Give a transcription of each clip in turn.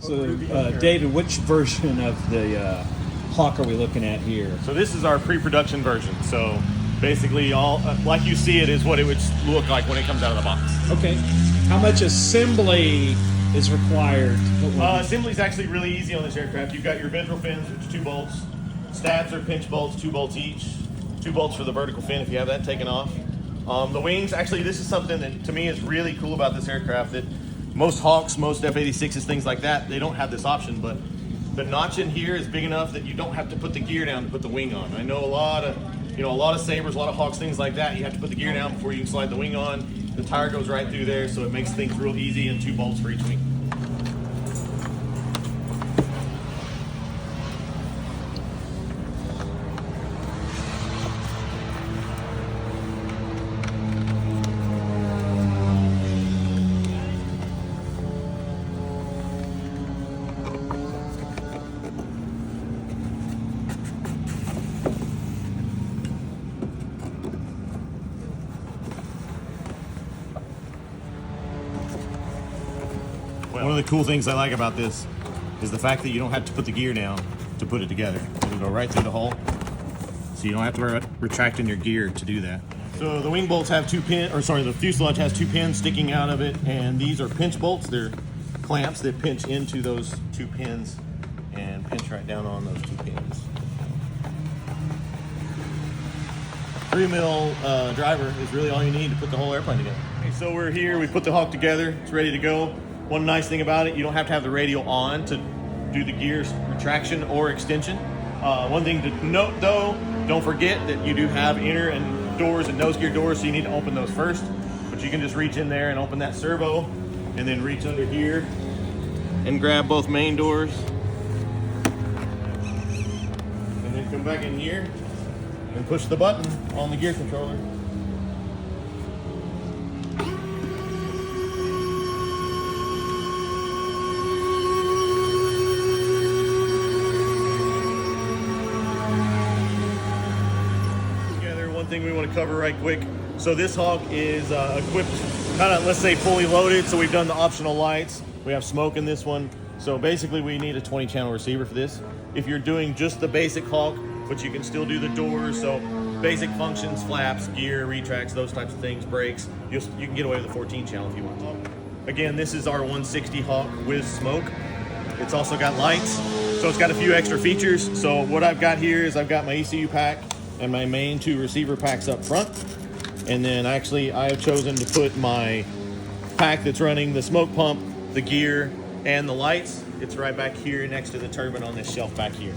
So, David, which version of the Hawk are we looking at here? So this is our pre-production version. So basically all, like you see it, is what it would look like when it comes out of the box. Okay. How much assembly is required? Assembly is actually really easy on this aircraft. You've got your ventral fins, which are 2 bolts. Stabs are pinch bolts, 2 bolts each. 2 bolts for the vertical fin if you have that taken off. The wings, actually, this is something that to me is really cool about this aircraft, that most Hawks, most F-86s, things like that, they don't have this option, but the notch in here is big enough that you don't have to put the gear down to put the wing on. I know a lot of Sabres, a lot of Hawks, things like that, you have to put the gear down before you can slide the wing on. The tire goes right through there, so it makes things real easy, and 2 bolts for each wing. One of the cool things I like about this is the fact that you don't have to put the gear down to put it together. It'll go right through the hull, so you don't have to retract in your gear to do that. So the wing bolts have the fuselage has 2 pins sticking out of it, and these are pinch bolts. They're clamps that pinch into those 2 pins and pinch right down on those 2 pins. 3mm driver is really all you need to put the whole airplane together. Okay, so we're here, we put the Hawk together, it's ready to go. One nice thing about it, you don't have to have the radial on to do the gears retraction or extension. One thing to note though, don't forget that you do have inner and doors and nose gear doors, so you need to open those first. But you can just reach in there and open that servo, and then reach under here and grab both main doors. And then come back in here and push the button on the gear controller. One thing we want to cover right quick. So this Hawk is equipped kind of, let's say, fully loaded. So we've done the optional lights. We have smoke in this one. So basically we need a 20 channel receiver for this. If you're doing just the basic Hawk, but you can still do the doors, so basic functions, flaps, gear, retracts, those types of things, brakes, you can get away with a 14 channel if you want to. Again, this is our 160 Hawk with smoke. It's also got lights, so it's got a few extra features. So what I've got here is I've got my ECU pack and my main 2 receiver packs up front. And then actually I have chosen to put my pack that's running the smoke pump, the gear, and the lights. It's right back here next to the turbine on this shelf back here.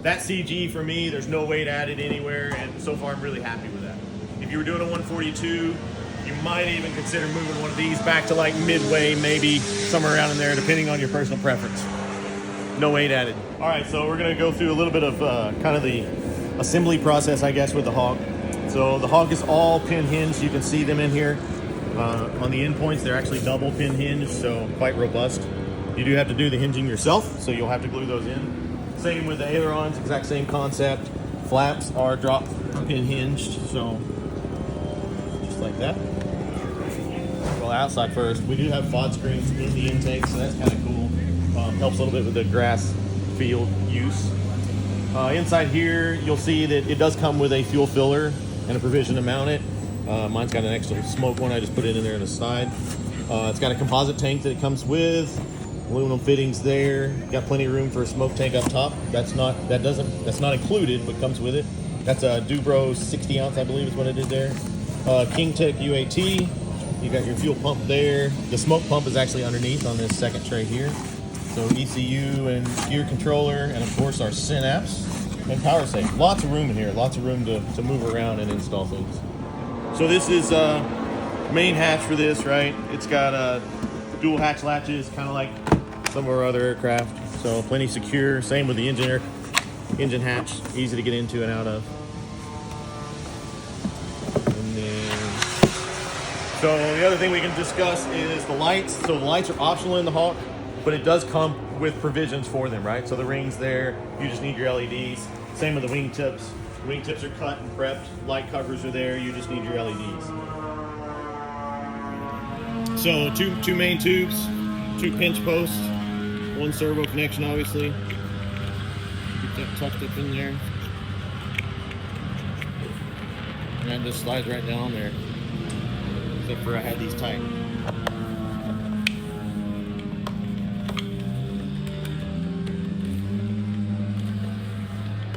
That CG for me, there's no weight added anywhere, and so far I'm really happy with that. If you were doing a 142, you might even consider moving one of these back to like midway, maybe somewhere around in there, depending on your personal preference. No weight added. All right, so we're gonna go through a little bit of kind of the assembly process, I guess, with the Hawk. So the Hawk is all pin hinged. You can see them in here. On the end points, they're actually double pin hinged, so quite robust. You do have to do the hinging yourself, so you'll have to glue those in. Same with the ailerons, exact same concept. Flaps are drop pin hinged, so just like that. Well, outside first, we do have FOD screens in the intake, so that's kind of cool. Helps a little bit with the grass field use. Inside here, you'll see that it does come with a fuel filler and a provision to mount it. Mine's got an extra smoke one. I just put it in there on the side. It's got a composite tank that it comes with. Aluminum fittings there. Got plenty of room for a smoke tank up top. That's not included, but comes with it. That's a Dubro 60 ounce, I believe is what it is there. King Tech UAT. You got your fuel pump there. The smoke pump is actually underneath on this second tray here. So ECU and gear controller, and of course our Synapse and power safe. Lots of room in here, lots of room to move around and install things. So this is main hatch for this, right? It's got dual hatch latches, kind of like some of our other aircraft. So plenty secure. Same with the engine hatch, easy to get into and out of. And then, so the other thing we can discuss is the lights. So the lights are optional in the Hawk, but it does come with provisions for them, right? So the rings there, you just need your LEDs. Same with the wingtips. Wingtips are cut and prepped. Light covers are there, you just need your LEDs. So two main tubes, 2 pinch posts, One servo connection, obviously. Keep that tucked up in there. And that just slides right down there. Except for I had these tight.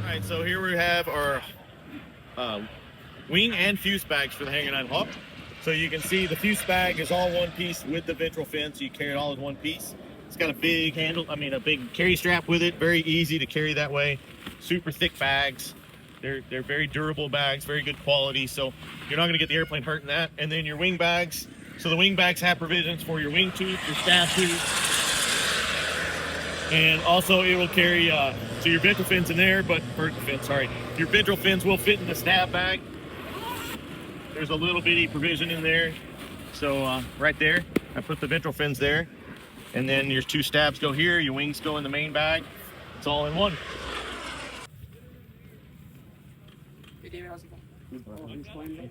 Alright, so here we have our wing and fuse bags for the Hangar 9 Hawk. So you can see the fuse bag is all one piece with the ventral fin, so you carry it all in one piece. It's got a big handle, a big carry strap with it. Very easy to carry that way. Super thick bags. They're very durable bags, very good quality. So you're not going to get the airplane hurt in that. And then your wing bags. So the wing bags have provisions for your wing tooth, your staff tooth, and also it will carry. So your ventral fins in there, your ventral fins will fit in the staff bag. There's a little bitty provision in there. So right there, I put the ventral fins there. And then your two stabs go here, your wings go in the main bag. It's all in one. Hey David, how's it going?